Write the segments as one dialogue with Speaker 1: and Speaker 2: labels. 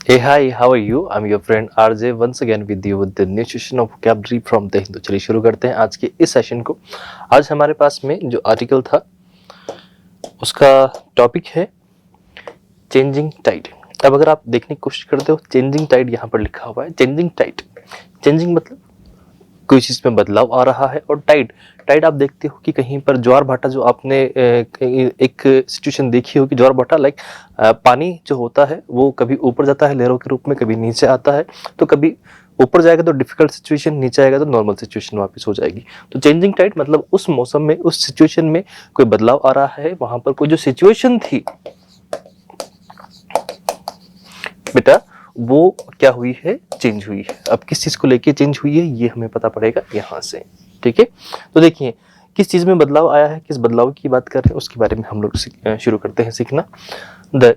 Speaker 1: Hey, hi, how are you? I'm your friend RJ once again with you with the new session of vocabulary from the Hindu। चलिए शुरू करते हैं आज के इस session को। आज हमारे पास में जो आर्टिकल था उसका टॉपिक है चेंजिंग टाइड। अब अगर आप देखने की कोशिश करते हो चेंजिंग टाइड यहाँ पर लिखा हुआ है। चेंजिंग टाइड, चेंजिंग मतलब कोई चीज में बदलाव आ रहा है, और टाइड, टाइड आप देखते हो कि कहीं पर ज्वार भाटा, जो आपने एक सिचुएशन देखी हो कि ज्वार भाटा लाइक पानी जो होता है वो कभी ऊपर जाता है लहरों के रूप में, कभी नीचे आता है। तो कभी ऊपर जाएगा तो डिफिकल्ट सिचुएशन, नीचे आएगा तो नॉर्मल सिचुएशन वापस हो जाएगी। तो चेंजिंग टाइड मतलब उस मौसम में, उस सिचुएशन में कोई बदलाव आ रहा है, वहां पर कोई जो सिचुएशन थी बेटा वो क्या हुई है, चेंज हुई है। अब किस चीज को लेके चेंज हुई है ये हमें पता पड़ेगा यहाँ से, ठीक है। तो देखिए किस चीज में बदलाव आया है, किस बदलाव की बात कर रहे हैं उसके बारे में हम लोग शुरू करते हैं सीखना। द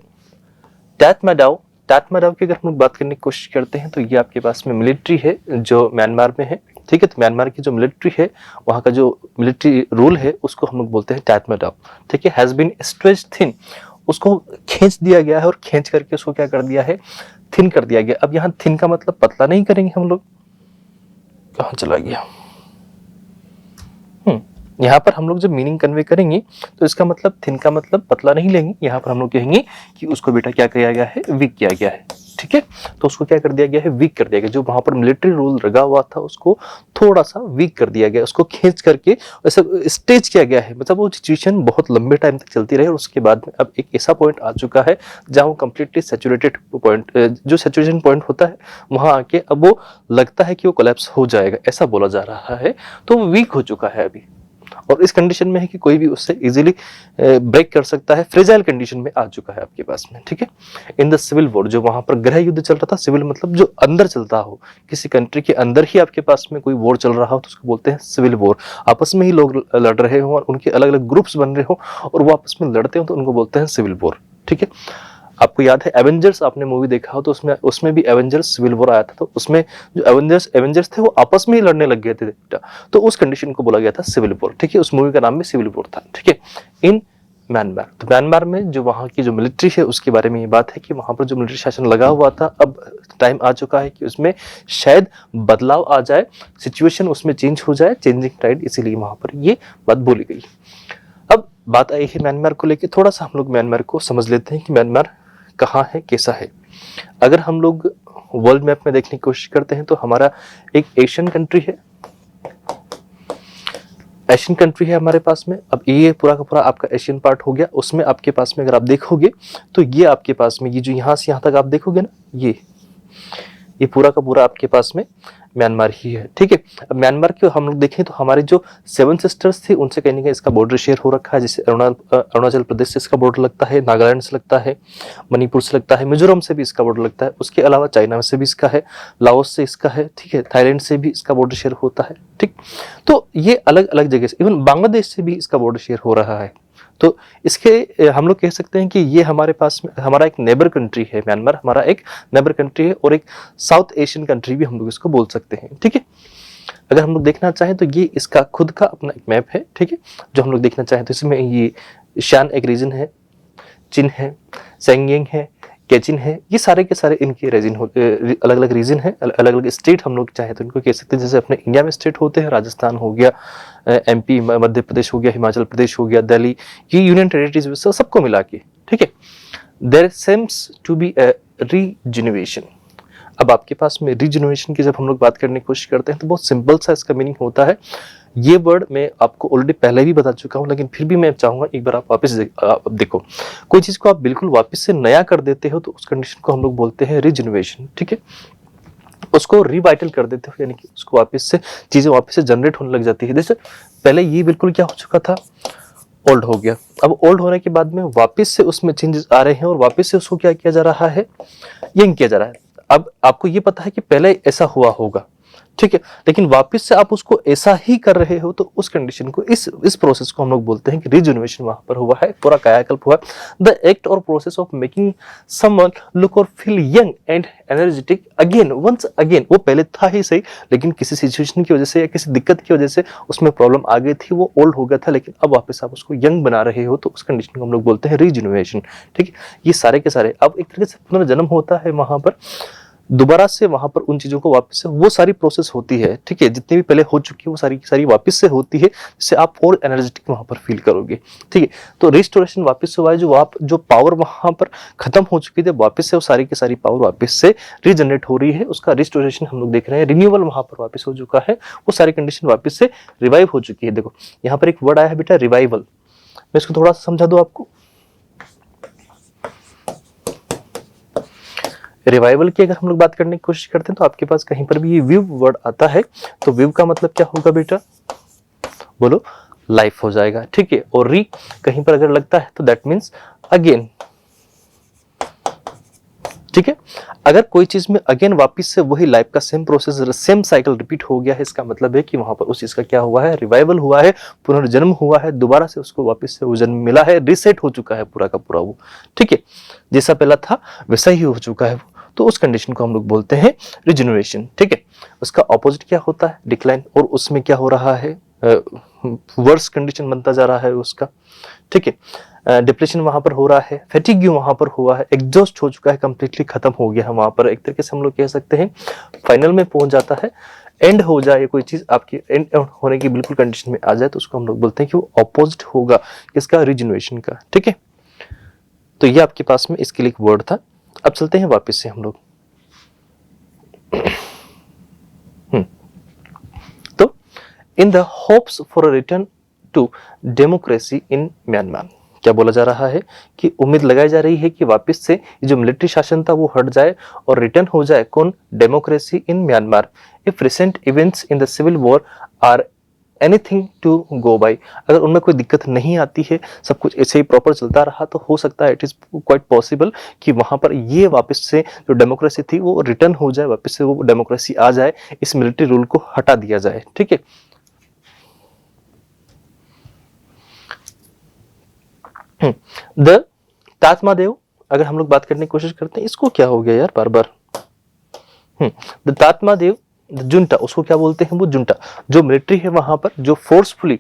Speaker 1: टैटमाडाओ, टैटमाडाओ की अगर हम लोग बात करने की कोशिश करते हैं तो ये आपके पास में मिलिट्री है जो म्यांमार में है, ठीक है। तो म्यांमार की जो मिलिट्री है, वहाँ का जो मिलिट्री रूल है उसको हम लोग बोलते हैं टैटमाडाओ, ठीक है। हैज बीन स्ट्रेच्ड थिन, उसको खींच दिया गया है और खींच करके उसको क्या कर दिया है, थिन कर दिया गया। अब यहाँ थिन का मतलब पतला नहीं करेंगे हम लोग, कहाँ चला गया, यहाँ पर हम लोग जब मीनिंग कन्वे करेंगे तो इसका मतलब थिन का मतलब पतला नहीं लेंगे, यहाँ पर हम लोग कहेंगे कि उसको बेटा क्या किया गया है, वीक किया गया है, ठीक है। तो उसको क्या कर दिया गया है, वीक कर दिया गया। जो वहां पर मिलिट्री रूल लगा हुआ था उसको थोड़ा सा वीक कर दिया गया, उसको खींच करके ऐसा स्टेज किया गया है। मतलब वो सिचुएशन बहुत लंबे टाइम तक चलती रही और उसके बाद में अब एक ऐसा पॉइंट आ चुका है जहां वो कंप्लीटली सैचुरेटेड पॉइंट, जो सैचुरेशन पॉइंट होता है वहां आके अब वो लगता है कि वो कोलैप्स हो जाएगा, ऐसा बोला जा रहा है। तो वो वीक हो चुका है अभी, और इस कंडीशन में है कि कोई भी उससे इजीली ब्रेक कर सकता है, फ्रेजाइल कंडीशन में आ चुका है आपके पास में, ठीक है। इन द सिविल वॉर, जो वहां पर गृह युद्ध चल रहा था, सिविल मतलब जो अंदर चलता हो, किसी कंट्री के अंदर ही आपके पास में कोई वॉर चल रहा हो तो उसको बोलते हैं सिविल वॉर। आपस में ही लोग लड़ रहे हो और उनके अलग अलग ग्रुप्स बन रहे हो और वो आपस में लड़ते हो तो उनको बोलते हैं सिविल वॉर, ठीक है। आपको याद है एवेंजर्स, आपने मूवी देखा हो तो उसमें भी एवेंजर्स सिविल वॉर आया था, तो उसमें जो एवेंजर्स थे वो आपस में ही लड़ने लग गए थे, तो उस कंडीशन को बोला गया था सिविल वॉर, ठीक है। उस मूवी का नाम भी सिविल वॉर था, ठीक है। इन म्यांमार, तो म्यांमार में जो वहाँ की जो मिलिट्री है उसके बारे में ये बात है कि वहाँ पर जो मिलिट्री शासन लगा हुआ था, अब टाइम आ चुका है कि उसमें शायद बदलाव आ जाए, सिचुएशन उसमें चेंज हो जाए, चेंजिंग टाइड, इसीलिए वहाँ पर ये बात बोली गई। अब बात आई है म्यांमार को लेकर, थोड़ा सा हम लोग म्यांमार को समझ लेते हैं कि म्यांमार कहाँ है, कैसा है। अगर हम लोग वर्ल्ड मैप में देखने की कोशिश करते हैं तो हमारा एक एशियन कंट्री है, एशियन कंट्री है हमारे पास में। अब ये पूरा का पूरा आपका एशियन पार्ट हो गया, उसमें आपके पास में अगर आप देखोगे तो ये आपके पास में ये जो यहाँ से यहाँ तक आप देखोगे ना, ये पूरा का पूरा आपके पास में म्यांमार ही है, ठीक है। अब म्यांमार के हम लोग देखें तो हमारे जो 7 सिस्टर्स थी उनसे कहीं ना कहीं इसका बॉर्डर शेयर हो रखा है, जैसे अरुणाचल प्रदेश से इसका बॉर्डर लगता है, नागालैंड से लगता है, मणिपुर से लगता है, मिजोरम से भी इसका बॉर्डर लगता है, उसके अलावा चाइना से भी इसका है, लाओस से इसका है, ठीक है, थाईलैंड से भी इसका बॉर्डर शेयर होता है, ठीक। तो ये अलग अलग जगह से, इवन बांग्लादेश से भी इसका बॉर्डर शेयर हो रहा है। तो इसके हम लोग कह सकते हैं कि ये हमारे पास में हमारा एक नेबर कंट्री है, म्यांमार हमारा एक नेबर कंट्री है और एक साउथ एशियन कंट्री भी हम लोग इसको बोल सकते हैं, ठीक है। अगर हम लोग देखना चाहें तो ये इसका खुद का अपना एक मैप है, ठीक है, जो हम लोग देखना चाहें तो इसमें ये शान एक रीजन है, चिन है, सेंगिंग है, केचिन है, ये सारे के सारे इनके रीजन अलग अलग रीजन है, अलग अलग स्टेट हम लोग चाहे तो इनको कह सकते हैं। जैसे अपने इंडिया में स्टेट होते हैं, राजस्थान हो गया, एमपी मध्य प्रदेश हो गया, हिमाचल प्रदेश हो गया, दिल्ली, ये यूनियन टेरिटरीज सबको मिला के, ठीक है। There seems to be a regeneration. अब आपके पास में रीजनरेशन की जब हम लोग बात करने की कोशिश करते हैं तो बहुत सिंपल सा इसका मीनिंग होता है। ये वर्ड मैं आपको ऑलरेडी पहले भी बता चुका हूं, लेकिन फिर भी मैं चाहूंगा एक बार आप वापस देखो। कोई चीज को आप बिल्कुल वापस से नया कर देते हो तो उस कंडीशन को हम लोग बोलते हैं रीजनरेशन, ठीक है। उसको रिवाइटल कर देते हो, यानी कि उसको वापस से चीजें वापस से जनरेट होने लग जाती है। जैसे पहले ये बिल्कुल क्या हो चुका था, ओल्ड हो गया, अब ओल्ड होने के बाद में वापस से उसमें चेंजेस आ रहे हैं और वापस से उसको क्या किया जा रहा है, यंग किया जा रहा है। अब आपको ये पता है कि पहले ऐसा हुआ होगा, ठीक है। लेकिन वापस से आप उसको ऐसा ही कर रहे हो तो उस कंडीशन को, इस प्रोसेस को हम लोग बोलते हैं कि रिजुनोवेशन वहां पर हुआ है, पूरा कायाकल्प हुआ है। द एक्ट और process of making someone look और feel young and energetic again, once again. वो पहले था ही सही, लेकिन किसी सिचुएशन की वजह से या किसी दिक्कत की वजह से उसमें प्रॉब्लम आ गई थी, वो ओल्ड हो गया था, लेकिन अब वापस आप उसको यंग बना रहे हो तो उस कंडीशन को हम लोग बोलते हैं रिजुनोवेशन। ठीक है। ये सारे के सारे अब एक तरीके से पुनर्जन्म होता है वहां पर, दोबारा से वहां पर उन चीजों को वापस से वो सारी प्रोसेस होती है। ठीक है। जितनी भी पहले हो चुकी है वो सारी की सारी वापस से होती है, जिससे आप और एनर्जेटिक वहां पर फील करोगे। ठीक है। तो रिस्टोरेशन वापस से हुआ है, जो पावर वहां पर खत्म हो चुकी थी वापस से वो सारी की सारी पावर वापस से रीजनरेट हो रही है, उसका रिस्टोरेशन हम लोग देख रहे हैं। रिन्यूअल वहां पर वापस हो चुका है, वो सारी कंडीशन वापस से रिवाइव हो चुकी है। देखो यहाँ पर एक वर्ड आया है बेटा, रिवाइवल। मैं इसको थोड़ा सा समझा दूं आपको। रिवाइवल की अगर हम लोग बात करने की कोशिश करते हैं तो आपके पास कहीं पर भी ये विव वर्ड आता है, तो विव का मतलब क्या होगा बेटा, बोलो, लाइफ हो जाएगा। ठीक है। और री कहीं पर अगर लगता है तो दैट मीन्स अगेन। ठीक है। अगर कोई चीज में अगेन वापस से वही लाइफ का same process, same cycle repeat हो गया है, इसका मतलब है कि वहां पर उस चीज का क्या हुआ है, रिवाइवल हुआ है, पुनर्जन्म हुआ है, दोबारा से उसको वापस से वो जन्म मिला है, रिसेट हो चुका है पूरा का पूरा वो। ठीक है। जैसा पहला था वैसा ही हो चुका है वो, तो उस कंडीशन को हम लोग बोलते हैं रिजेनरेशन। ठीक है। उसका ऑपोजिट क्या होता है, डिक्लाइन, और उसमें क्या हो रहा है, वर्स कंडीशन बनता जा रहा है उसका। ठीक है। डिप्रेशन वहां पर हो रहा है, फैटिग वहां पर हुआ है, एग्जॉस्ट हो चुका है, कंप्लीटली खत्म हो गया है वहां पर। एक तरीके से हम लोग कह सकते हैं फाइनल में पहुंच जाता है, एंड हो जाए कोई चीज आपकी, एंड होने की बिल्कुल कंडीशन में आ जाए, तो उसको हम लोग बोलते हैं कि वो ऑपोजिट होगा किसका, रिजेनरेशन का। ठीक है। तो ये आपके पास में इसके लिए एक वर्ड था। अब चलते हैं वापस से हम लोग। तो in the hopes for a return to democracy in Myanmar, क्या बोला जा रहा है कि उम्मीद लगाई जा रही है कि वापस से जो मिलिट्री शासन था वो हट जाए और रिटर्न हो जाए कौन, democracy in Myanmar. If recent events in the civil war are anything to go by, अगर उनमें कोई दिक्कत नहीं आती है, सब कुछ ऐसे ही प्रॉपर चलता रहा, तो हो सकता है, इट इज क्वाइट पॉसिबल कि वहां पर ये वापस से जो डेमोक्रेसी थी वो रिटर्न हो जाए, वापस से वो डेमोक्रेसी आ जाए, इस मिलिट्री रूल को हटा दिया जाए। ठीक है। द तात्मादेव, अगर हम लोग बात करने की कोशिश करते हैं, इसको क्या हो गया यार बार बार, द तात्मादेव जुंटा, उसको क्या बोलते हैं, वो जुंटा, जो मिलिट्री है वहां पर, जो फोर्सफुली,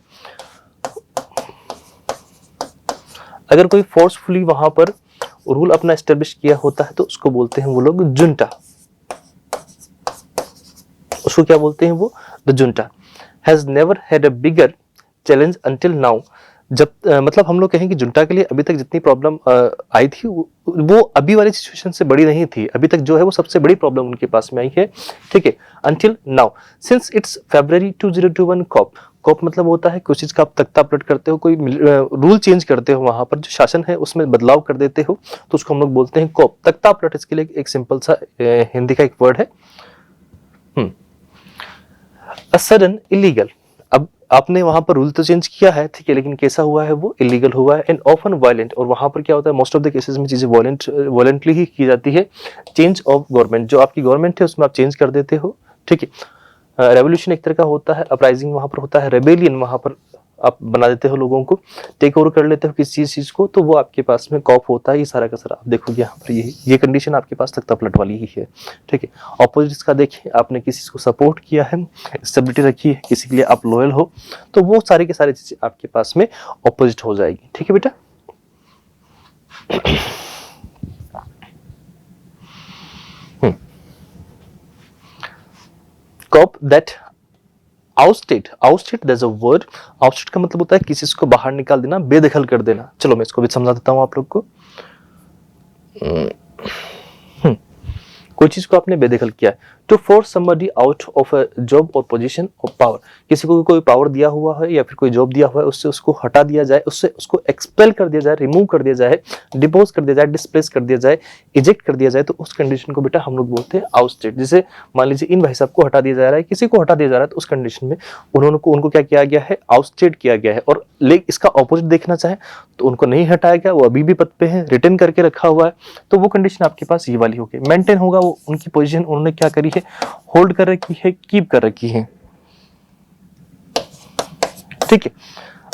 Speaker 1: अगर कोई फोर्सफुली वहां पर रूल अपना एस्टेब्लिश किया होता है तो उसको बोलते हैं वो लोग जुंटा। उसको क्या बोलते हैं वो, the junta. Has never had a bigger challenge until now, जब मतलब हम लोग कहें कि जुंटा के लिए अभी तक जितनी प्रॉब्लम आई थी वो अभी वाली सिचुएशन से बड़ी नहीं थी। अभी तक जो है वो सबसे बड़ी प्रॉब्लम उनके पास में आई है। ठीक है। Until now since it's February 2021 coup, coup मतलब होता है कुछ चीज का आप तख्ता पलट करते हो, कोई रूल चेंज करते हो, वहां पर जो शासन है उसमें बदलाव कर देते हो, तो उसको हम लोग बोलते हैं कॉप, तख्ता पलट। इसके लिए एक सिंपल सा हिंदी का एक वर्ड है। अ सडन इलीगल, अब आपने वहां पर रूल तो चेंज किया है, ठीक है, लेकिन कैसा हुआ है वो, इलीगल हुआ है। एंड ऑफन वायलेंट, और वहां पर क्या होता है, मोस्ट ऑफ द केसेस में चीजें वायलेंटली ही की जाती है। चेंज ऑफ गवर्नमेंट, जो आपकी गवर्नमेंट है उसमें आप चेंज कर देते हो। ठीक है। रेवोल्यूशन एक तरह का होता है, अपराइजिंग वहां पर होता है, रेबेलियन वहां पर आप बना देते हो लोगों को, टेक ओवर कर लेते हो किसी चीज को, तो वो आपके पास में कॉप होता है। ये सारा का सारा आप देखोगे यहाँ पर ये कंडीशन आपके पास तख्ता पलट वाली ही है। ठीक है। ऑपोजिट का देखिए, आपने किसी को सपोर्ट किया है, स्टेबिलिटी रखी है, किसी के लिए आप लॉयल हो, तो वो सारी की सारी चीजें आपके पास में ऑपोजिट हो जाएगी। ठीक है बेटा। Cop that outstate, outstate that's a word, outstate का मतलब होता है किसी को बाहर निकाल देना, बेदखल कर देना। चलो मैं इसको भी समझा देता हूं आप लोग को। कोई चीज को आपने बेदखल किया, to force somebody out of a job और पोजीशन ऑफ पावर, किसी को कोई पावर दिया हुआ है या फिर कोई जॉब दिया हुआ है, उससे उसको हटा दिया जाए, उससे उसको एक्सपेल कर दिया जाए, रिमूव कर दिया जाए, डिपोज कर दिया जाए, डिस्प्लेस कर दिया जाए, इजेक्ट कर दिया जाए, तो उस कंडीशन को बेटा हम लोग बोलते हैं आउटस्टेट। जैसे मान लीजिए इन भाई साहब को हटा दिया जा रहा है, किसी को हटा दिया जा रहा है, तो उस कंडीशन में उनको क्या किया गया है, आउटस्टेट किया गया है। और इसका ऑपोजिट देखना चाहे तो उनको नहीं हटाया गया, वो अभी भी पद पे है, रिटेन करके रखा हुआ है, तो वो कंडीशन आपके पास ये वाली होगी। मेंटेन होगा वो वो उनकी पोजीशन उन्होंने क्या करी है, होल्ड कर रखी है, कीप कर रखी है, ठीक है,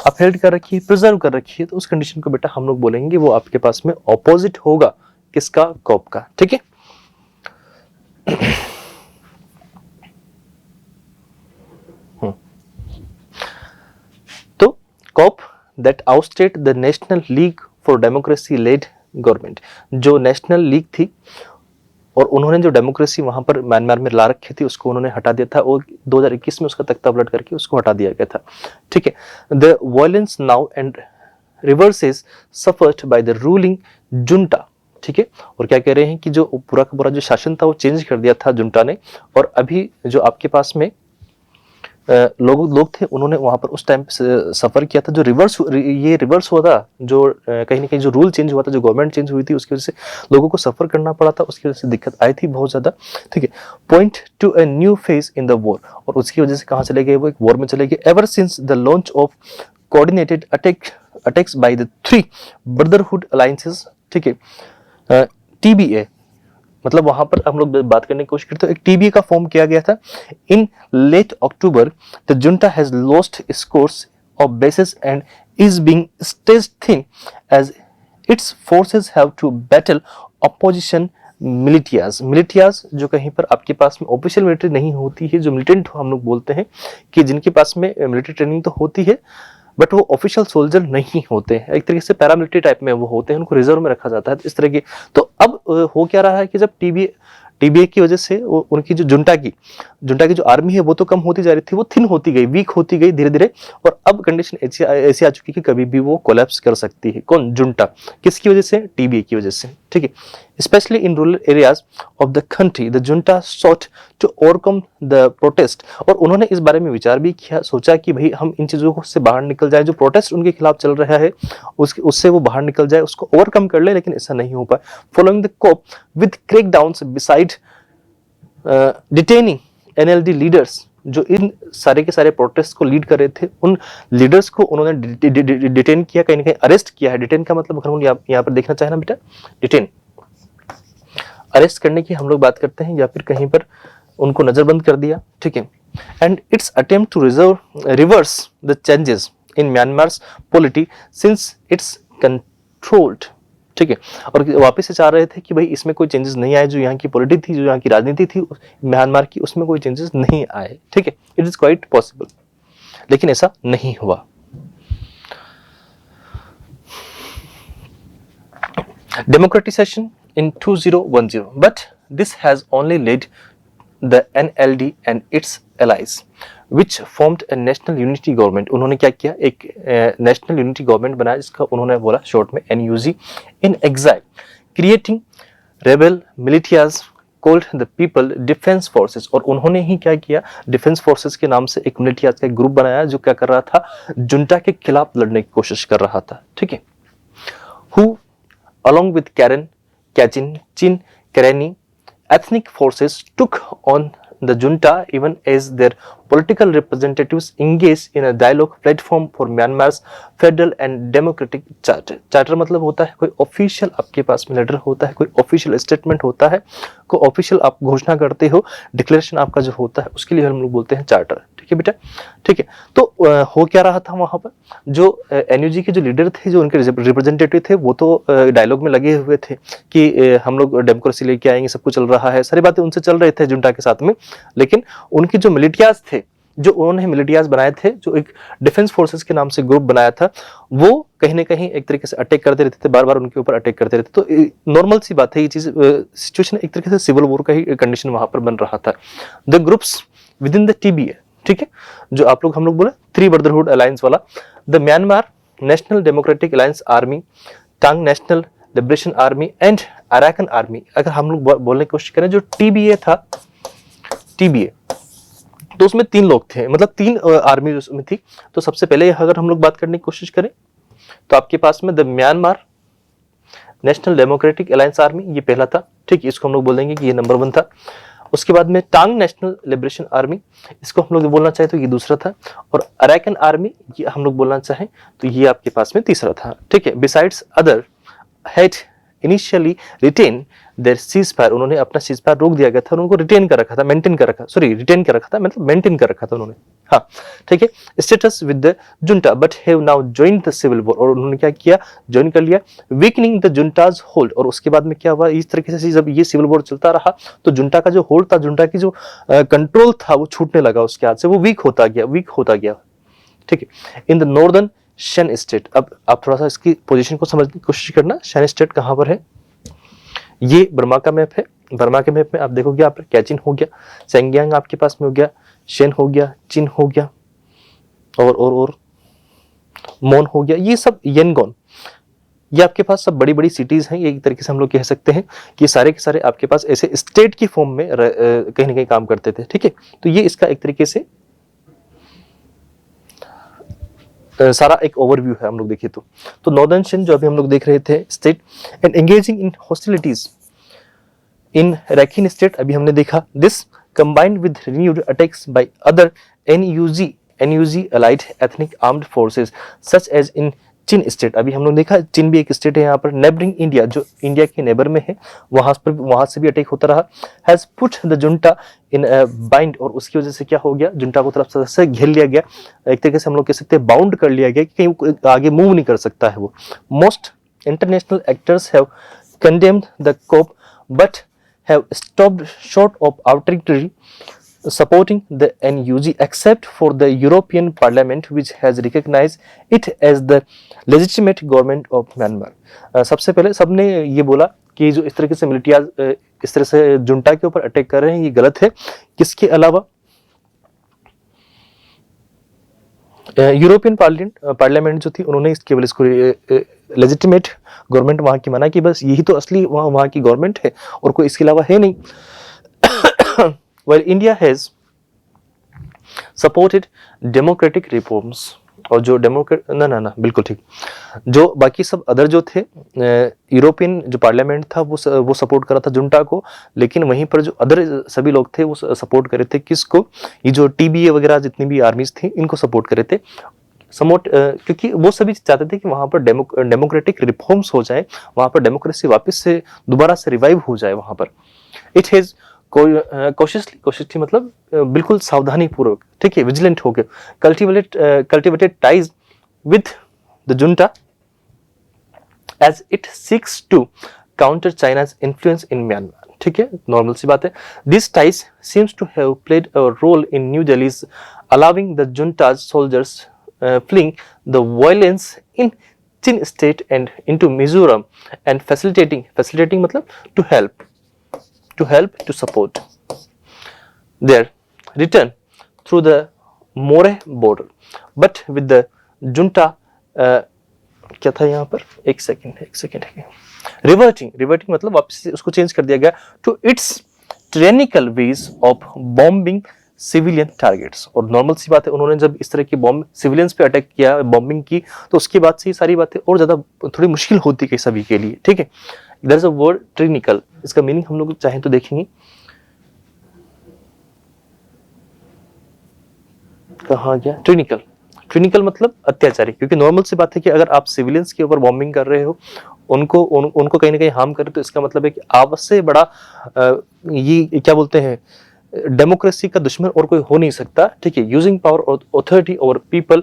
Speaker 1: अपहेल्ड कर रखी है, प्रिजर्व कर रखी है, तो उस कंडीशन को बेटा हम लोग बोलेंगे वो आपके पास में ऑपोजिट होगा किसका, कॉप का, ठीक है। तो coup that ousted the national league for democracy led government, जो नेशनल लीग थी और उन्होंने जो डेमोक्रेसी वहां पर म्यांमार में ला रखी थी उसको उन्होंने हटा दिया था और 2021 में उसका तख्ता पलट करके उसको हटा दिया गया था, ठीक है। The violence now and reverses suffered by the ruling junta, ठीक है। और क्या कह रहे हैं कि जो पूरा का पूरा जो शासन था वो चेंज कर दिया था जुंटा ने, और अभी जो आपके पास में लोग थे उन्होंने वहां पर उस टाइम सफर किया था, जो रिवर्स हुआ था, जो कहीं ना कहीं जो रूल चेंज हुआ था, जो गवर्नमेंट चेंज हुई थी, उसकी वजह से लोगों को सफर करना पड़ा था, उसकी वजह से दिक्कत आई थी बहुत ज्यादा, ठीक है। Point to a new phase in the war, और उसकी वजह से कहां चले गए, वो एक वॉर में चले गए। Ever since the launch of coordinated attacks by the 3 brotherhood alliances, ठीक है, TBA, मतलब वहां पर हम लोग बात करने की कोशिश करते हैं, एक TBA का फॉर्म किया गया था। In late October the junta has lost its course of basis and is being stage thin as its forces have to battle opposition militias, जो कहीं पर आपके पास में ऑफिशियल मिलिट्री नहीं होती है, जो मिलिटेंट हम लोग बोलते हैं कि जिनके पास में मिलिट्री ट्रेनिंग तो होती है बट वो ऑफिशियल सोल्जर नहीं होते हैं, एक तरीके से पैरामिलिट्री टाइप में वो होते हैं, उनको रिजर्व में रखा जाता है, इस तरह की। तो अब हो क्या रहा है कि जब TBA की वजह से उनकी जो जुंटा की जो आर्मी है वो तो कम होती जा रही थी, वो थिन होती गई, वीक होती गई धीरे धीरे, और अब कंडीशन ऐसी आ चुकी है कि कभी भी वो कोलैप्स कर सकती है। कौन, जुंटा, किसकी वजह से, TBA की वजह से, ठीक है। Specially in rural areas of the country the junta sought to overcome the protest, और उन्होंने इस बारे में विचार भी किया, सोचा कि भाई हम इन चीजों से बाहर निकल जाए, जो प्रोटेस्ट उनके खिलाफ चल रहा है उससे वो बाहर निकल जाए, उसको ओवरकम कर ले, लेकिन ऐसा नहीं हो पाया। Following the coup with crackdowns beside detaining NLD leaders, जो इन सारे के सारे प्रोटेस्ट को लीड कर रहे थे, उन लीडर्स को उन्होंने डिटेन किया, कहीं ना कहीं अरेस्ट किया है। डिटेन का मतलब अगर हम यहाँ पर देखना चाहे ना बेटा, डिटेन अरेस्ट करने की हम लोग बात करते हैं, या फिर कहीं पर उनको नजरबंद कर दिया, ठीक है। And its attempt to reverse the changes in Myanmar's polity since its controlled, ठीक है। और वापस से चाह रहे थे कि भाई इसमें कोई चेंजेस नहीं आए, जो यहाँ की पॉलिटी थी, जो यहाँ की राजनीति थी म्यांमार की, उसमें कोई चेंजेस नहीं आए, ठीक है। इट इज क्वाइट पॉसिबल, लेकिन ऐसा नहीं हुआ। Democratization in 2010, but this has only led the NLD and its allies, which formed a national unity government. उन्होंने क्या किया, एक नेशनल यूनिटी गवर्नमेंट बनाया, जिसका उन्होंने बोला शॉर्ट में NUG, in exile, creating rebel militias called the People Defense Forces। और उन्होंने ही क्या किया, डिफेंस फोर्सेस के नाम से एक मिलिटियाज का ग्रुप बनाया, जो क्या कर रहा था, जुंटा के खिलाफ लड़ने की कोशिश कर रहा था, ठीक है। Who along with Karen, Kachin, Chin, Karenni, ethnic forces took on the junta even as their political representatives engaged in a dialogue platform for Myanmar's federal and democratic charter। Charter मतलब होता है कोई ऑफिशियल आपके पास में letter होता है, कोई official statement होता है, कोई ऑफिशियल आप घोषणा करते हो, डिक्लेरेशन आपका जो होता है, उसके लिए हम लोग बोलते हैं चार्टर, ठीक है बेटा, ठीक है। तो हो क्या रहा था वहां पर, जो NUG के जो लीडर थे, जो उनके रिप्रेजेंटेटिव थे, वो तो डायलॉग में लगे हुए थे कि हम लोग डेमोक्रेसी लेके आएंगे, सब कुछ चल रहा है, सारी बातें उनसे चल रहे थे जुंटा के साथ में, लेकिन उनकी जो मिलिटियाज थे, जो उन्होंने मिलिटियाज बनाए थे, जो एक डिफेंस फोर्सेस के नाम से ग्रुप बनाया था, वो कहीं ना कहीं एक तरीके से अटैक करते रहते थे, बार बार उनके ऊपर अटैक करते रहते। तो नॉर्मल सी बात है ये चीज, सिचुएशन एक तरीके से सिविल वॉर का ही कंडीशन वहां पर बन रहा था। The groups within the TBA, ठीक है, जो हम लोग बोले 3 ब्रदरहुड अलायंस वाला, the Myanmar National Democratic Alliance Army, Ta'ang National Liberation Army and Arakan Army. अगर हम लोग बोलने की कोशिश करें, जो TBA था, TBA तो उसमें 3 लोग थे, मतलब 3 आर्मी उसमें थी। तो सबसे पहले अगर हम लोग बात करने की कोशिश करें, तो आपके पास में the Myanmar National Democratic Alliance army, ये पहला था, ठीक है, इसको हम लोग बोल देंगे कि ये नंबर 1 था। उसके बाद में टांग नेशनल लिबरेशन आर्मी, इसको हम लोग बोलना चाहे तो ये दूसरा था, और अराकन आर्मी ये हम लोग बोलना चाहें तो ये आपके पास में तीसरा था, ठीक है। Besides other had initially retain their ceasefire, उन्होंने अपना सीज फायर रोक दिया गया था, उनको रिटेन कर रखा था, मेंटेन कर रखा, सॉरी रिटेन कर रखा था मतलब मेंटेन कर रखा था उन्होंने, हाँ ठीक है। Status with the junta but have now joined the civil war, और उन्होंने क्या किया, ज्वाइन कर लिया, वीकनिंग द जुंटाज होल्ड, और उसके बाद में क्या हुआ, इस तरीके से जब ये सिविल वॉर चलता रहा तो जुंटा का जो होल्ड था, जुंटा की जो कंट्रोल था वो छूटने लगा उसके हाथ से, वो वीक होता गया, ठीक है। In the northern Shane state, अब आप थोड़ा सा इसकी पोजीशन को समझने की कोशिश करना, शेन स्टेट कहां पर है, ये बर्मा का मैप है, बर्मा के मैप में आप देखोगे यहाँ पर कैचिन हो गया, सेंग्यांग आपके पास में हो गया, शेन हो गया, चिन हो गया, और मोन हो गया, ये सब यनगोन, ये आपके पास सब बड़ी बड़ी सिटीज हैं, एक तरीके से हम लोग कह सकते हैं कि सारे के सारे आपके पास ऐसे स्टेट की फॉर्म में कहीं ना कहीं काम करते थे, ठीक है। तो ये इसका एक तरीके से सारा एक ओवरव्यू है हम लोग देखें तो नॉर्दर्न शेन जो अभी हम लोग देख रहे थे state and engaging in hostilities in Rakhine State, अभी हमने देखा, this combined with renewed attacks by other NUG allied ethnic armed forces such as in Chin State, अभी हम लोग देखा चिन भी एक स्टेट है यहाँ पर, नेबरिंग इंडिया जो इंडिया के नेबर में है, वहां से भी अटैक होता रहा, has put the junta in bind, और उसकी वजह से क्या हो गया, जुंटा को तरफ से घेर लिया गया, एक तरीके से हम लोग कह सकते हैं बाउंड कर लिया गया कि कहीं आगे मूव नहीं कर सकता है वो। Most international actors have condemned the coup but have stopped short of arbitrarily supporting the NUG except for the European Parliament which has recognized it as the legitimate government of Myanmar। सबसे पहले सबने ये बोला कि जो इस तरीके से मिलिटिया इस तरह से जुंटा के ऊपर अटैक कर रहे हैं ये गलत है। किसके अलावा यूरोपियन पार्लियामेंट जो थी उन्होंने केवल इसको लेजिटिमेट गवर्नमेंट वहां की माना कि बस यही तो असली वहां की गवर्नमेंट है और कोई इसके अलावा है नहीं। While India has supported democratic reforms, और जो डेमोक्रेट ना बिल्कुल ठीक, जो बाकी सब अदर जो थे यूरोपियन जो पार्लियामेंट था वो सपोर्ट कर रहा था जुंटा को, लेकिन वहीं पर जो अदर सभी लोग थे वो सपोर्ट कर रहे थे किसको, ये जो टीबीए वगैरह जितनी भी आर्मीज थी इनको सपोर्ट कर रहे थे समोट, क्योंकि वो सभी चाहते थे कि वहां पर डेमोक्रेटिक रिफॉर्म्स हो जाए, वहां पर डेमोक्रेसी वापस से दोबारा से रिवाइव हो जाए वहां पर। इट हैज कोशिशली मतलब बिल्कुल सावधानी पूर्वक, ठीक है, विजिलेंट हो गए, cultivated ties with the junta as it seeks to counter China's influence in Myanmar, ठीक है, नॉर्मल सी बात है। This ties seems to have played a role in New Delhi's allowing the junta's soldiers fleeing the violence in Chin state and into Mizoram and facilitating मतलब to support their return through the More border, but with the junta क्या था यहाँ पर, एक second reverting मतलब वापस से उसको चेंज कर दिया गया to its tyrannical ways of bombing civilian targets. और नॉर्मल सी बात है, उन्होंने जब इस तरह की बॉम्ब सिविलियंस पे अटैक किया, बॉम्बिंग की, तो उसके बाद से ये सारी बातें और ज्यादा थोड़ी मुश्किल होती है सभी के लिए, ठीक है। देयर इज अ वर्ड ट्रिनिकल, इसका मीनिंग हम लोग चाहें तो देखेंगे, कहाँ गया ट्रिनिकल मतलब अत्याचारी, क्योंकि नॉर्मल सी बात है कि अगर आप सिविलियंस के ऊपर बॉम्बिंग कर रहे हो, उनको कहीं ना कहीं हार्म कर रहे हो, तो इसका मतलब है कि आपसे बड़ा ये क्या बोलते हैं, डेमोक्रेसी का दुश्मन और कोई हो नहीं सकता, ठीक है। यूजिंग पावर और authority over people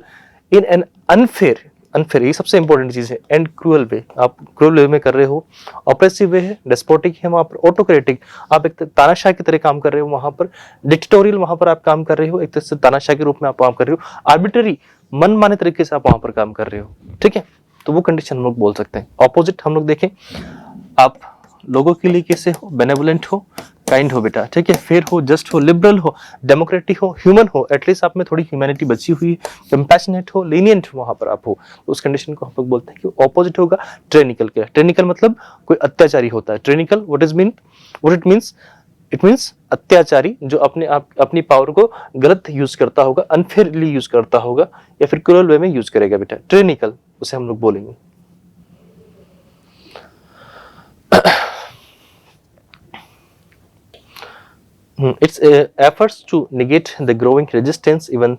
Speaker 1: in an unfair ये सबसे इंपॉर्टेंट चीज है, एंड क्रूअल वे, आप क्रूअल वे में कर रहे हो, ऑप्रेसिव वे है, डेस्पोटिक है वहां पर, ऑटोक्रेटिक आप एक तानाशाह की तरह काम कर रहे हो वहां पर, डिक्टेटोरियल वहां पर आप काम कर रहे हो, एक तरह से तानाशाह के रूप में आप काम कर रहे हो, आर्बिट्ररी मनमाने तरीके से आप वहां पर काम कर रहे हो, ठीक है। तो वो कंडीशन हम लोग बोल सकते हैं। ऑपोजिट हम लोग देखें, आप लोगों के लिए कैसे हो, बेनेवोलेंट हो, काइंड हो बेटा, ठीक है, फेयर हो, जस्ट हो, लिबरल हो, डेमोक्रेटिक हो, ह्यूमन हो, एटलीस्ट आप में थोड़ी ह्यूमैनिटी बची हुई, कंपैशनेट हो, लीनियंट वहां पर आप हो, तो उस कंडीशन को हम लोग बोलते हैं कि ऑपोजिट होगा ट्रेनिकल के। ट्रेनिकल मतलब कोई अत्याचारी होता है। ट्रेनिकल इट मीन्स अत्याचारी जो अपनी पावर को गलत यूज करता होगा, अनफेयरली यूज करता होगा, या फिर क्रूअल वे में यूज करेगा बेटा, ट्रेनिकल उसे हम लोग बोलेंगे। Its efforts to negate the growing resistance even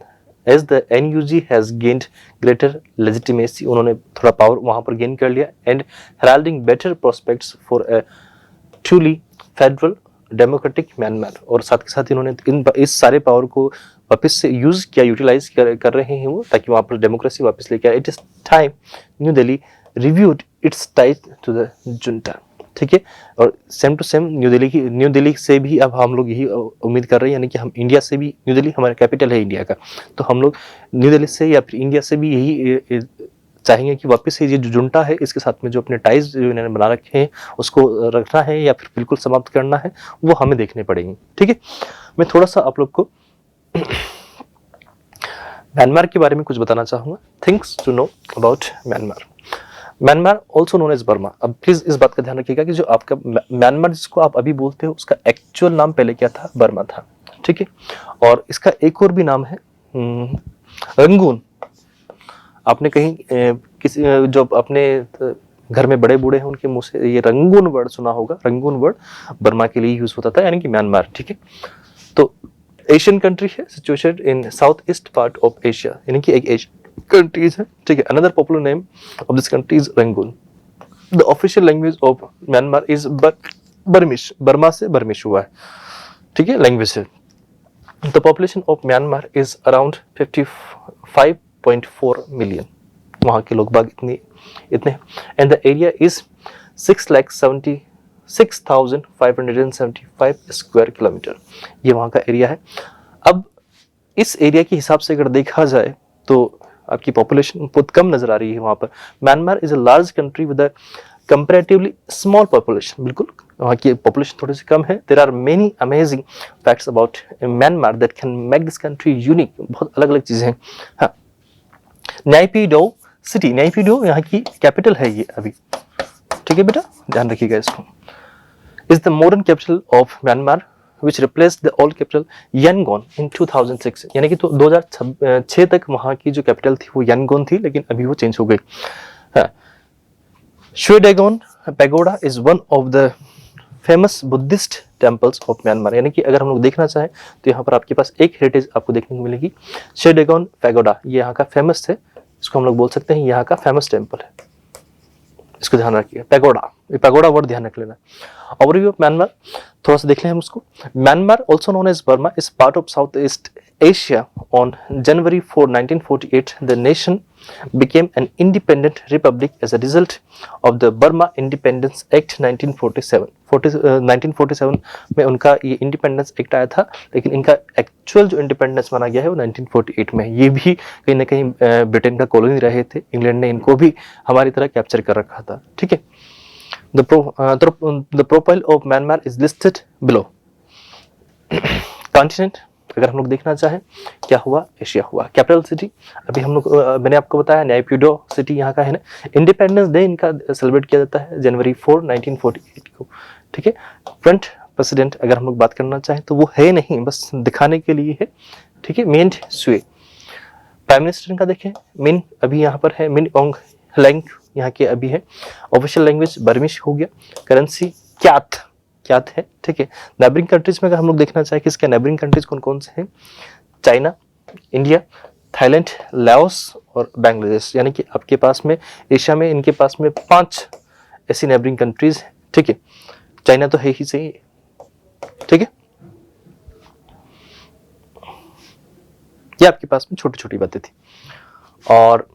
Speaker 1: as the NUG has gained greater legitimacy, उन्होंने थोड़ा पावर वहां पर गेन कर लिया, and heralding better prospects for a truly federal democratic Myanmar, और साथ के साथ इन्होंने इस सारे पावर को वापस से यूज किया, यूटिलाइज कर रहे हैं वो, ताकि वहां पर डेमोक्रेसी वापस लेके आए। It is time new Delhi reviewed its ties to the junta, ठीक है। और same to same new Delhi से भी अब हम लोग यही उम्मीद कर रहे हैं, यानी कि हम इंडिया से भी, न्यू दिल्ली हमारा कैपिटल है इंडिया का, तो हम लोग न्यू दिल्ली से या फिर इंडिया से भी यही चाहेंगे कि वापस से ये जो जुंटा है, इसके साथ में जो अपने टाइज जो इन्होंने बना रखे हैं उसको रखना है या फिर बिल्कुल समाप्त करना है, वो हमें देखने पड़ेंगे, ठीक है। मैं थोड़ा सा आप लोग को म्यांमार के बारे में कुछ बताना चाहूंगा, things to know about Myanmar. Myanmar also known as Burma. अब प्लीज इस बात का ध्यान रखिएगा कि जो आपका म्यांमार जिसको आप अभी बोलते हो उसका एक्चुअल नाम पहले क्या था, बर्मा था, ठीक है। और इसका एक और भी नाम है रंगून। आपने कहीं किसी जो अपने घर में बड़े बूढ़े हैं उनके मुंह से ये रंगून वर्ड सुना होगा। रंगून वर्ड बर्मा के लिए यूज होता था, यानी कि म्यांमार, ठीक है। तो एशियन कंट्री है, situated in south east part of Asia, यानी कि एक एशियन कंट्रीज है, ठीक है। Another popular name of this country is Rangoon. The official language of Myanmar is Burmese, Burma से बर्मिश हुआ है, ठीक है, लैंग्वेज है। The population of Myanmar is around 55.4 million, वहाँ के लोग बाग इतने and the area is 6,76,575 square kilometre, ये वहाँ का एरिया है। अब इस एरिया के हिसाब से अगर देखा जाए तो आपकी पॉपुलेशन बहुत कम नजर आ रही है वहाँ पर। Myanmar is a large country with a comparatively small population, बिल्कुल वहाँ की पॉपुलेशन थोड़ी सी कम है। There are many amazing facts about Myanmar that can make this country unique, बहुत अलग अलग चीजें हैं। हाँ, न्यायपीडो सिटी, न्यायपीडो यहाँ की कैपिटल है ये अभी, ठीक है बेटा, ध्यान रखिएगा इसको। Is the modern capital of Myanmar which replaced the old capital Yangon in 2006, यानी कि तो 2006 तक वहाँ की जो कैपिटल थी वो यांगोन थी, लेकिन अभी वो चेंज हो गई। Shwedagon pagoda is one of the famous Buddhist temples of Myanmar, यानी कि अगर हम लोग देखना चाहें तो यहाँ पर आपके पास एक हेरिटेज आपको देखने को मिलेगी, श्वेडेगोन पैगोडा, ये यहाँ का फेमस है, इसको हम लोग बोल सकते हैं यहाँ का फेमस टेम्पल है, इसको ध्यान रखिए। पैगोडा, ये पैगोडा वर्ड ध्यान रख लेना। ओवरव्यू ऑफ म्यांमार थोड़ा सा देख लें हम उसको। Myanmar also known as Burma is part of South East Asia. On January 4, 1948 the nation became an independent republic as a result of the Burma Independence Act 1947। 1947 में उनका ये इंडिपेंडेंस एक्ट आया था, लेकिन इनका एक्चुअल जो इंडिपेंडेंस माना गया है वो 1948 में। ये भी कहीं ना कहीं ब्रिटेन का कॉलोनी रहे थे, इंग्लैंड ने इनको भी हमारी तरह कैप्चर कर रखा था, ठीक है। The profile of Myanmar is listed below। Continent अगर हम लोग देखना चाहें क्या हुआ, एशिया हुआ। कैपिटल सिटी अभी हम लोग मैंने आपको बताया न्यायपीडो सिटी यहाँ का है ना। इंडिपेंडेंस डे इनका सेलिब्रेट किया जाता है January 4, 1948 को, ठीक है। फ्रंट प्रेसिडेंट अगर हम लोग बात करना चाहें तो वो है नहीं, बस दिखाने के लिए है, ठीक है। मिंट सुए। प्राइम मिनिस्टर का देखें, मिन अभी यहाँ पर है, मिन ओंग लैंग यहाँ के अभी है। ऑफिशियल लैंग्वेज बर्मिश हो गया। करेंसी क्यात है, ठीक है। नेबरिंग कंट्रीज में अगर हम लोग देखना चाहें कि इसके नेबरिंग कंट्रीज कौन कौन से हैं, चाइना, इंडिया, थाईलैंड, लाओस और बांग्लादेश, यानी कि आपके पास में एशिया में इनके पास में 5 ऐसी नेबरिंग कंट्रीज हैं, ठीक है। चाइना तो है ही सही, ठीक है। ये आपके पास में छोटी छोटी बातें थी, और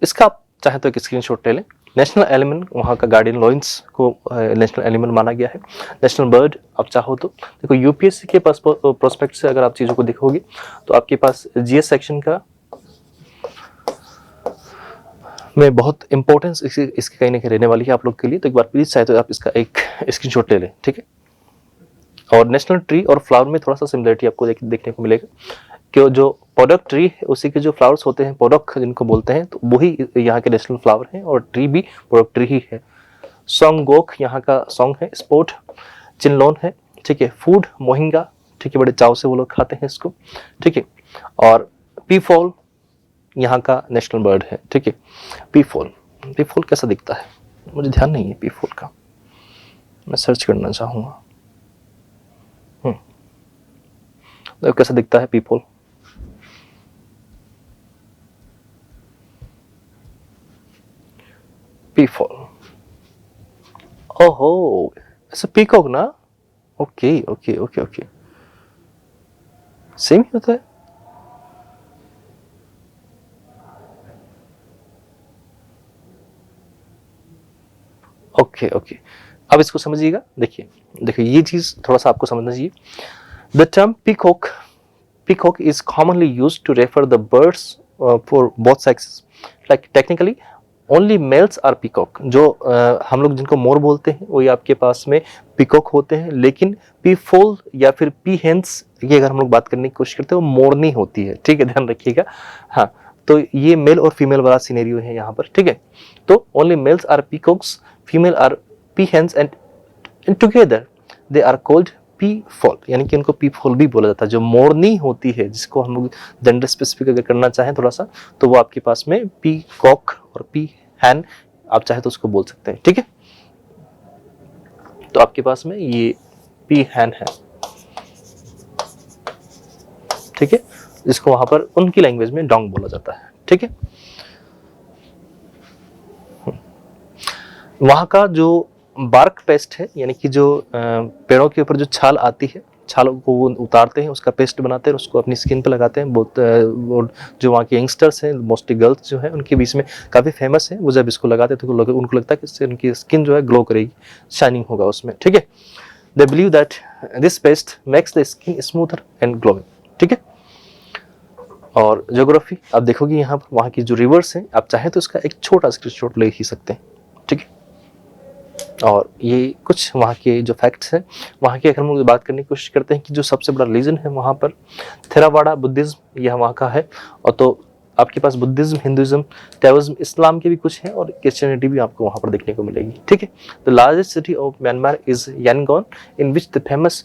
Speaker 1: इसका आप चाहे तो एक स्क्रीनशॉट ले लें। नेशनल एलिमेंट वहाँ का गार्डियन लॉइंस को नेशनल एलिमेंट माना गया है। नेशनल बर्ड आप चाहो तो देखो, यूपीएससी के प्रोस्पेक्ट से अगर आप चीज़ों को देखोगे तो आपके पास जीएस सेक्शन का में बहुत इंपॉर्टेंस इसकी कहीं ना कहीं रहने वाली है आप लोग के लिए, तो एक बार प्लीज चाहे तो आप इसका एक स्क्रीनशॉट ले लें, ठीक है। और नेशनल ट्री और फ्लावर में थोड़ा सा सिमिलरिटी आपको देखने को मिलेगा, कि जो पोडक ट्री है उसी के जो फ्लावर्स होते हैं, पोडक जिनको बोलते हैं, तो वही यहाँ के नेशनल फ्लावर हैं, और ट्री भी पोडक ट्री ही है। सोंगगोक यहाँ का सॉन्ग है। स्पोर्ट चिनलोन है, ठीक है। फूड मोहिंगा, ठीक है, बड़े चाव से वो लोग खाते हैं इसको, ठीक है। और पीफॉल यहाँ का नेशनल बर्ड है, ठीक है। पीफॉल कैसा दिखता है मुझे ध्यान नहीं है, पीफॉल का मैं सर्च करना चाहूँगा। कैसा दिखता है पीफॉल, पीफॉल। ओहो, ऐसा पीकॉक ना, okay okay okay okay, same ही होता है। ओके ओके, अब इसको समझिएगा। देखिए देखिए, ये चीज थोड़ा सा आपको समझना चाहिए। The term peacock is commonly used to refer the birds for both sexes, like technically only males are peacock. जो हम लोग जिनको मोर बोलते हैं वही आपके पास में पीकॉक होते हैं, लेकिन पी फोल या फिर पी हेंस, ये अगर हम लोग बात करने की कोशिश करते हैं वो मोरनी होती है, ठीक है, ध्यान रखिएगा। हाँ, तो ये मेल और फीमेल वाला सिनेरियो है यहाँ पर, ठीक है। तो only males are peacocks, female are peahens, and together they are called peafowl, यानी कि उनको पी फॉल भी बोला जाता है। जो मोरनी होती है, जिसको हम लोग जेंडर स्पेसिफिक अगर करना चाहें थोड़ा सा, तो वो आपके पास में पी कॉक और पी हैन, आप चाहे तो उसको बोल सकते हैं, ठीक है। तो आपके पास में ये पी हैन है, ठीक है, जिसको वहां पर उनकी लैंग्वेज में डोंग बोला जाता है, ठीक है। वहां का जो बार्क पेस्ट है, यानी कि जो पेड़ों के ऊपर जो छाल आती है, छालों को वो उतारते हैं, उसका पेस्ट बनाते हैं, उसको अपनी स्किन पे लगाते हैं। बहुत जो वहाँ के यंगस्टर्स हैं, मोस्टली गर्ल्स जो है, उनके बीच में काफ़ी फेमस है। वो जब इसको लगाते हैं तो उनको लगता है कि इससे उनकी स्किन जो है ग्लो करेगी, शाइनिंग होगा उसमें, ठीक है। They believe that this paste makes the skin smoother and glowing, ठीक है। और ज्योग्राफी आप देखोगे यहाँ पर, वहाँ की जो रिवर्स हैं, आप चाहें तो इसका एक छोटा स्क्रीनशॉट ले ही सकते हैं, ठीक है। और ये कुछ वहाँ के जो फैक्ट्स हैं, वहाँ की अगर हम लोग बात करने की कोशिश करते हैं कि जो सबसे बड़ा रिलीजन है वहाँ पर थेरावाड़ा बुद्धिज्म, यह वहाँ का है। और तो आपके पास बुद्धिज्म, हिंदुइज्म, टैओइज्म, इस्लाम के भी कुछ हैं, और क्रिश्चियनिटी भी आपको वहाँ पर देखने को मिलेगी, ठीक है। The largest city of Myanmar is Yangon, in which the famous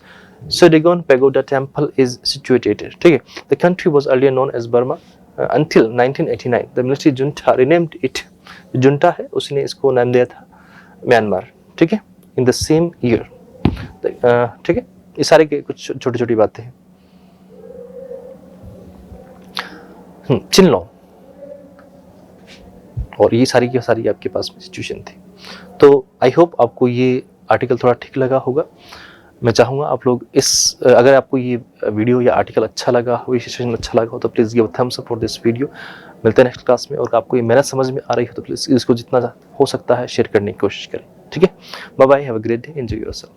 Speaker 1: Sodigon Pagoda Temple is situated, ठीक है। The country was earlier known as Burma until 1989. The military junta renamed it, junta है उसने इसको नाम दिया था म्यांमार, ठीक है, इन द सेम ईयर, ठीक है। ये सारे के कुछ छोटी छोटी बातें हैं। चिनलॉन्ग, और ये सारी की सारी आपके पास में सिचुएशन थी। तो आई होप आपको ये आर्टिकल थोड़ा ठीक लगा होगा। मैं चाहूँगा आप लोग अगर आपको ये वीडियो या आर्टिकल अच्छा लगा हो, ये सेशन अच्छा लगा हो, तो please give Thums up for this video. मिलते हैं नेक्स्ट क्लास में, और आपको ये मेहनत समझ में आ रही हो तो प्लीज़ इसको जितना हो सकता है शेयर करने की कोशिश करें, ठीक है। Bye bye, have a great day, enjoy yourself.